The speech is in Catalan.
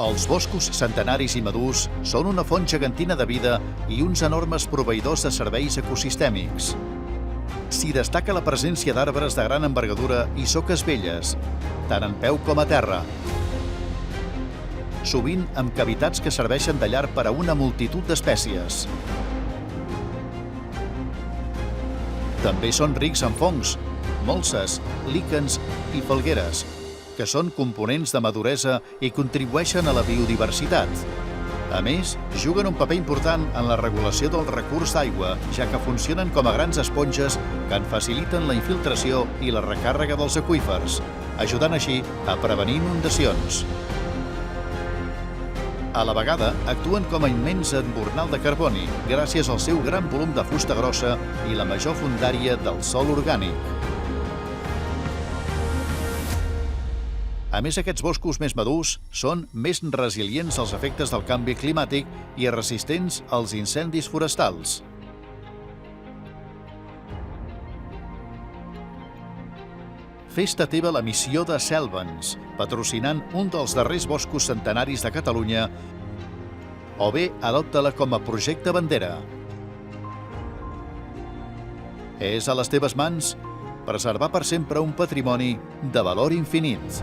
Els boscos centenaris i madurs són una font gegantina de vida i uns enormes proveïdors de serveis ecosistèmics. S'hi destaca la presència d'arbres de gran envergadura i soques velles, tant en peu com a terra, sovint amb cavitats que serveixen de llar per a una multitud d'espècies. També són rics en fongs, molses, líquens i falgueres, que són components de maduresa i contribueixen a la biodiversitat. A més, juguen un paper important en la regulació del recurs d'aigua, ja que funcionen com a grans esponges que en faciliten la infiltració i la recàrrega dels aqüífers, ajudant així a prevenir inundacions. A la vegada, actuen com a immens embornal de carboni, gràcies al seu gran volum de fusta grossa i la major fondària del sòl orgànic. A més, aquests boscos més madurs són més resilients als efectes del canvi climàtic i resistents als incendis forestals. Fes-te teva la missió de Selvens, patrocinant un dels darrers boscos centenaris de Catalunya, o bé adopta-la com a projecte bandera. És a les teves mans preservar per sempre un patrimoni de valor infinit.